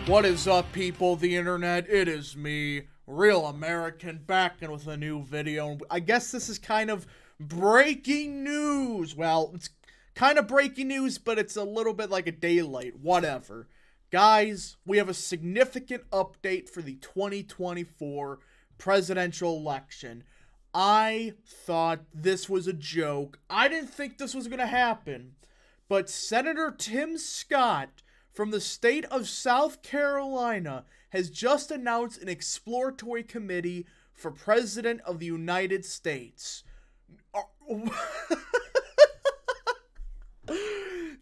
What is up, people? The internet, it is me, Real American, back in with a new video. I guess this is kind of breaking news. Well, it's kind of breaking news, but it's a little bit like a day late. Whatever. Guys, we have a significant update for the 2024 presidential election. I thought this was a joke. I didn't think this was going to happen. But Senator Tim Scott from the state of South Carolina has just announced an exploratory committee for President of the United States.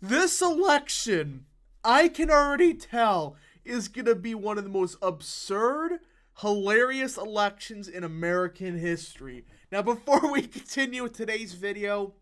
This election, I can already tell, is going to be one of the most absurd, hilarious elections in American history. Now, before we continue with today's video,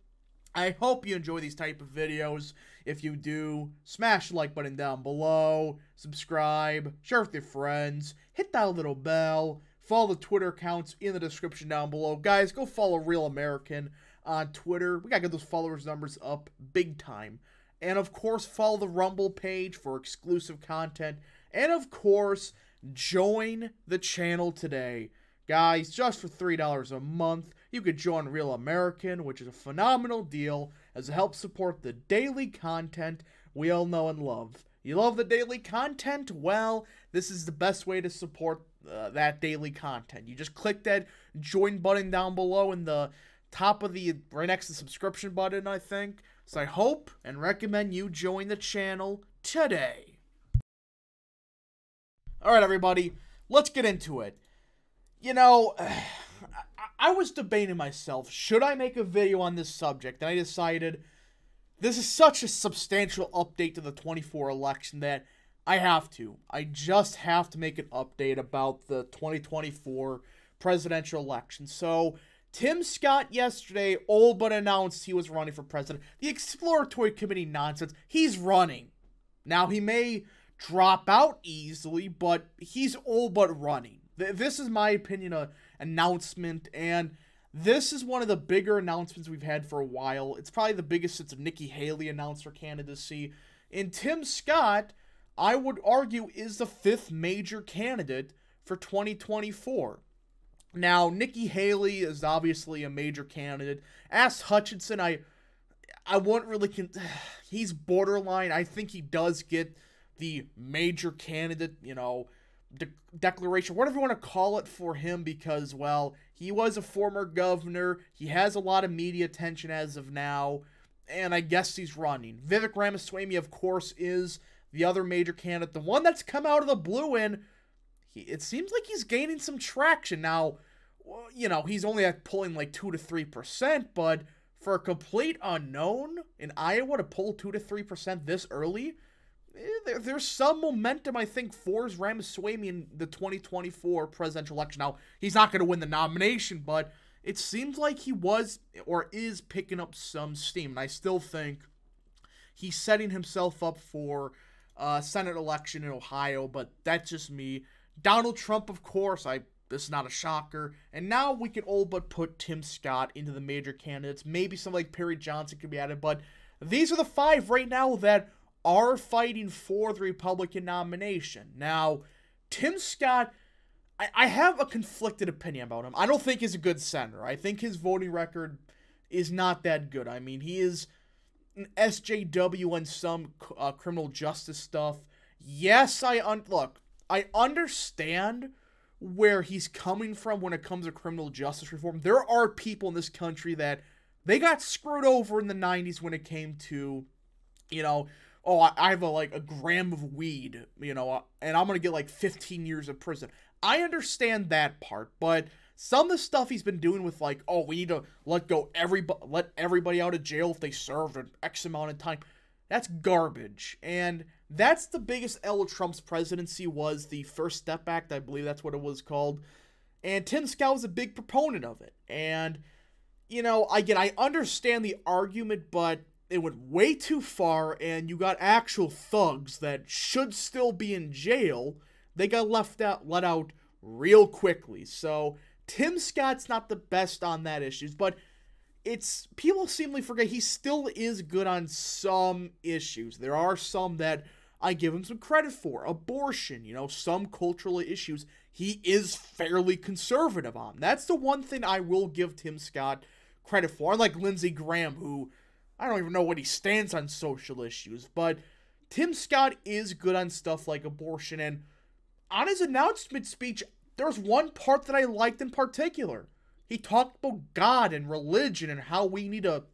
I hope you enjoy these type of videos. If you do, smash the like button down below, subscribe, share with your friends, hit that little bell, follow the Twitter accounts in the description down below. Guys, go follow Real American on Twitter. We gotta get those followers numbers up big time. And of course, follow the Rumble page for exclusive content. And of course, join the channel today. Guys, just for $3 a month, you could join Real American, which is a phenomenal deal, as it helps support the daily content we all know and love. You love the daily content? Well, this is the best way to support that daily content. You just click that join button down below in the top of the, right next to the subscription button, I think. So I hope and recommend you join the channel today. Alright, everybody, let's get into it. You know, I was debating myself, should I make a video on this subject? And I decided this is such a substantial update to the 24 election that I have to. I just have to make an update about the 2024 presidential election. So, Tim Scott yesterday all but announced he was running for president. The exploratory committee nonsense, he's running. Now, he may drop out easily, but he's all but running. This is my opinion, an announcement, and this is one of the bigger announcements we've had for a while. It's probably the biggest since Nikki Haley announced her candidacy. And Tim Scott, I would argue, is the fifth major candidate for 2024. Now, Nikki Haley is obviously a major candidate. Ask Hutchinson, I wouldn't really, he's borderline. I think he does get the major candidate, you know, declaration, whatever you want to call it for him, because, well, he was a former governor. He has a lot of media attention as of now, and I guess he's running. Vivek Ramaswamy, of course, is the other major candidate, the one that's come out of the blue, and it seems like he's gaining some traction. Now, you know, he's only pulling like 2 to 3%, but for a complete unknown in Iowa to pull 2 to 3% this early, there's some momentum, I think, for Ramaswamy in the 2024 presidential election. Now, he's not going to win the nomination, but it seems like he was or is picking up some steam. And I still think he's setting himself up for Senate election in Ohio, but that's just me. Donald Trump, of course, this is not a shocker. And now we can all but put Tim Scott into the major candidates. Maybe somebody like Perry Johnson could be added, but these are the 5 right now that are fighting for the Republican nomination. Now, Tim Scott, I have a conflicted opinion about him. I don't think he's a good senator. I think his voting record is not that good. I mean, he is an SJW and some criminal justice stuff. Yes, look, I understand where he's coming from when it comes to criminal justice reform. There are people in this country that they got screwed over in the 90s when it came to, you know, oh, I have a gram of weed, you know, and I'm going to get like 15 years of prison. I understand that part, but some of the stuff he's been doing with like, oh, we need to let everybody out of jail if they served an X amount of time, that's garbage. And that's the biggest L of Trump's presidency, was the First Step Act, I believe that's what it was called. And Tim Scott was a big proponent of it. And, you know, again, I understand the argument, but it went way too far, and you got actual thugs that should still be in jail. They got let out real quickly. So Tim Scott's not the best on that issues, but it's, people seemingly forget he still is good on some issues. There are some that I give him some credit for. Abortion, some cultural issues he is fairly conservative on. That's the one thing I will give Tim Scott credit for. Unlike Lindsey Graham, who I don't even know what he stands on social issues, but Tim Scott is good on stuff like abortion. And on his announcement speech, there's one part that I liked in particular. He talked about God and religion and how we need to,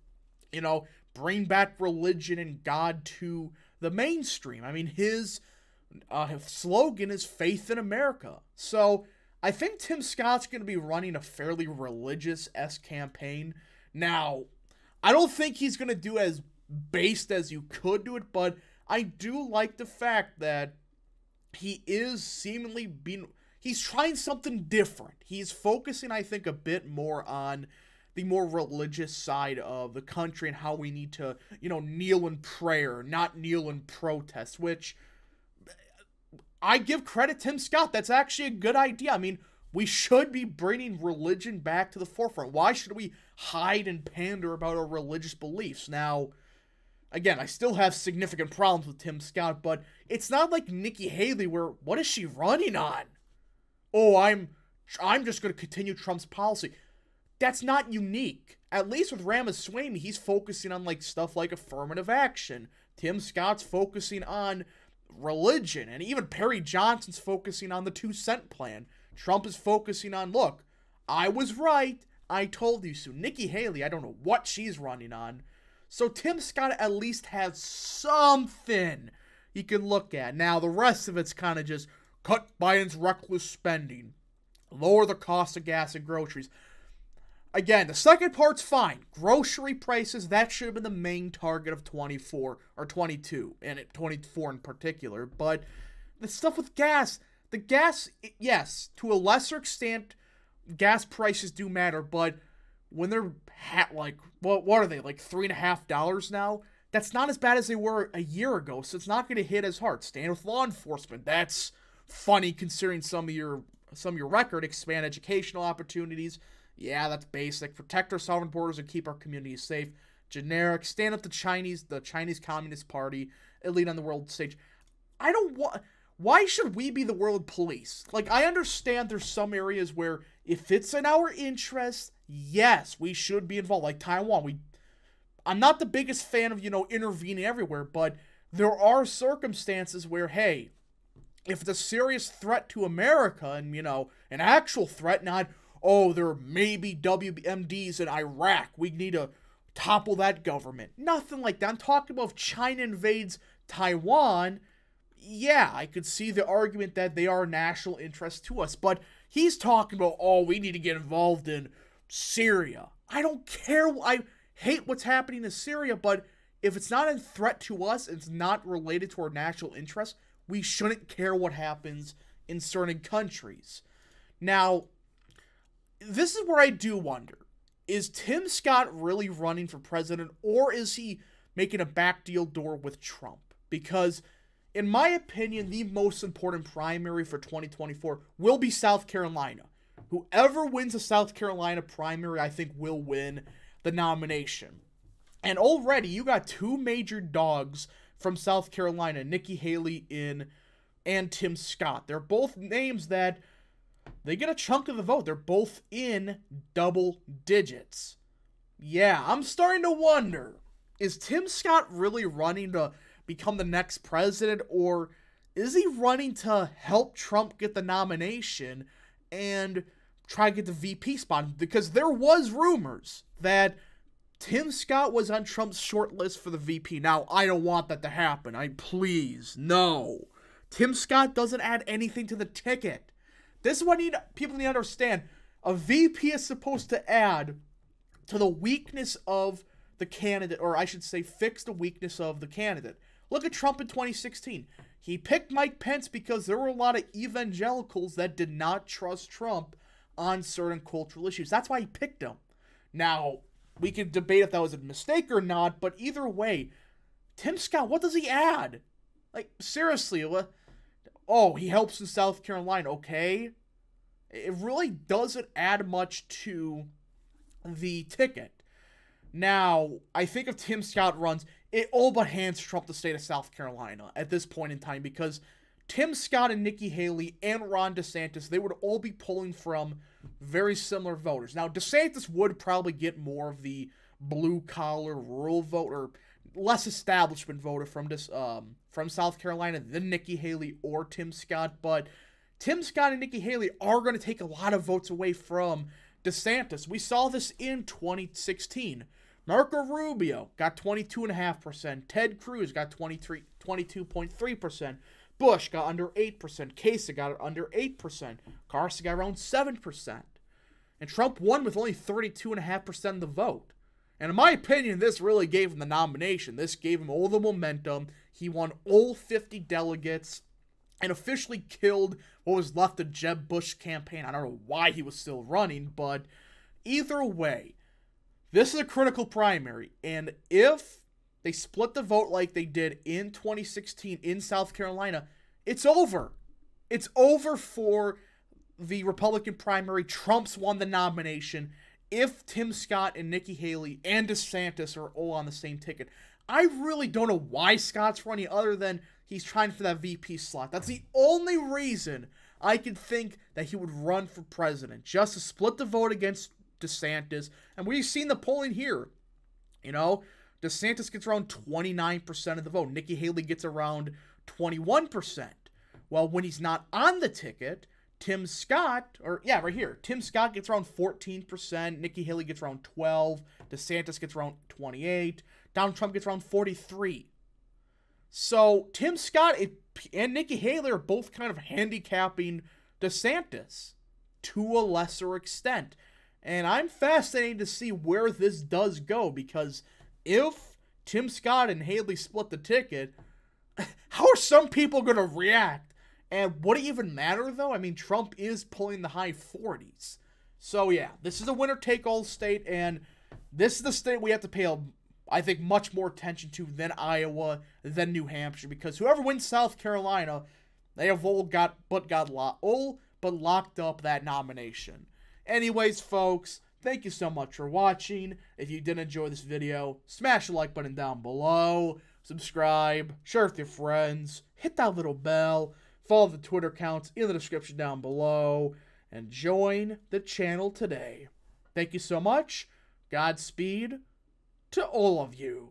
bring back religion and God to the mainstream. I mean, his slogan is faith in America. So I think Tim Scott's going to be running a fairly religious-esque campaign. Now, I don't think he's going to do as based as you could do it, but I do like the fact that he is seemingly he's trying something different. He's focusing, I think, a bit more on the more religious side of the country and how we need to, kneel in prayer, not kneel in protest, which I give credit to Tim Scott. That's actually a good idea. I mean, we should be bringing religion back to the forefront. Why should we hide and pander about our religious beliefs? Now, again, I still have significant problems with Tim Scott, but it's not like Nikki Haley where, what is she running on? Oh, I'm just going to continue Trump's policy. That's not unique. At least with Ramaswamy, he's focusing on stuff like affirmative action. Tim Scott's focusing on religion, and even Perry Johnson's focusing on the 2-cent plan. Trump is focusing on, look, I was right, I told you so. Nikki Haley, I don't know what she's running on. So Tim Scott at least has something you can look at. Now, the rest of it's kind of just cut Biden's reckless spending, lower the cost of gas and groceries. Again, the second part's fine. Grocery prices, that should have been the main target of 24 or 22, and 24 in particular. But the stuff with gas, yes, to a lesser extent, gas prices do matter. But when they're what are they, $3.50 now? That's not as bad as they were a year ago, so it's not going to hit as hard. Stand with law enforcement. That's funny considering some of your record. Expand educational opportunities. Yeah, that's basic. Protect our sovereign borders and keep our communities safe. Generic. Stand up to the Chinese Communist Party, elite on the world stage. Why should we be the world police? I understand there's some areas where if it's in our interest, yes, we should be involved. Like Taiwan. I'm not the biggest fan of, intervening everywhere, but there are circumstances where, hey, if it's a serious threat to America and, an actual threat, not, oh, there may be WMDs in Iraq, we need to topple that government. Nothing like that. I'm talking about if China invades Taiwan, yeah, I could see the argument that they are a national interest to us. But he's talking about, oh, we need to get involved in Syria. I don't care. I hate what's happening in Syria, but if it's not a threat to us, it's not related to our national interest, we shouldn't care what happens in certain countries. Now, this is where I do wonder. Is Tim Scott really running for president, or is he making a backdoor deal with Trump? Because, in my opinion, the most important primary for 2024 will be South Carolina. Whoever wins the South Carolina primary, I think, will win the nomination. And already, you got two major dogs from South Carolina, Nikki Haley and Tim Scott. They're both names that they get a chunk of the vote. They're both in double digits. Yeah, I'm starting to wonder, is Tim Scott really running to become the next president, or is he running to help Trump get the nomination and try to get the VP spot? Because there was rumors that Tim Scott was on Trump's short list for the VP. Now, I don't want that to happen. Please, no. Tim Scott doesn't add anything to the ticket. This is what people need to understand. A VP is supposed to add to the weakness of the candidate, or I should say fix the weakness of the candidate. Look at Trump in 2016. He picked Mike Pence because there were a lot of evangelicals that did not trust Trump on certain cultural issues. That's why he picked him. Now, we can debate if that was a mistake or not, but either way, Tim Scott, what does he add? Seriously, oh, he helps in South Carolina, okay? It really doesn't add much to the ticket. Now, I think if Tim Scott runs, it all but hands Trump the state of South Carolina at this point in time, because Tim Scott and Nikki Haley and Ron DeSantis, they would all be pulling from very similar voters. Now, DeSantis would probably get more of the blue-collar, rural voter, less establishment voter from South Carolina than Nikki Haley or Tim Scott, but Tim Scott and Nikki Haley are going to take a lot of votes away from DeSantis. We saw this in 2016. Marco Rubio got 22.5%. Ted Cruz got 22.3%. Bush got under 8%. Kasich got under 8%. Carson got around 7%. And Trump won with only 32.5% of the vote. And in my opinion, this really gave him the nomination. This gave him all the momentum. He won all 50 delegates and officially killed what was left of Jeb Bush's campaign. I don't know why he was still running, but either way, this is a critical primary. And if they split the vote like they did in 2016 in South Carolina, it's over. It's over for the Republican primary. Trump's won the nomination. If Tim Scott and Nikki Haley and DeSantis are all on the same ticket, I really don't know why Scott's running other than he's trying for that VP slot. That's the only reason I could think that he would run for president, just to split the vote against DeSantis. And we've seen the polling here. You know, DeSantis gets around 29% of the vote. Nikki Haley gets around 21%. Well, when he's not on the ticket, Tim Scott gets around 14%, Nikki Haley gets around 12%, DeSantis gets around 28%, Donald Trump gets around 43%. So Tim Scott and Nikki Haley are both kind of handicapping DeSantis to a lesser extent. And I'm fascinated to see where this does go, because if Tim Scott and Haley split the ticket, how are some people going to react? And would it even matter, though? I mean, Trump is pulling the high 40s. So, yeah, this is a winner-take-all state, and this is the state we have to pay, I think, much more attention to than Iowa, than New Hampshire, because whoever wins South Carolina, they have all but locked up that nomination. Anyways, folks, thank you so much for watching. If you did enjoy this video, smash the like button down below, subscribe, share with your friends, hit that little bell, follow the Twitter accounts in the description down below, and join the channel today. Thank you so much. Godspeed to all of you.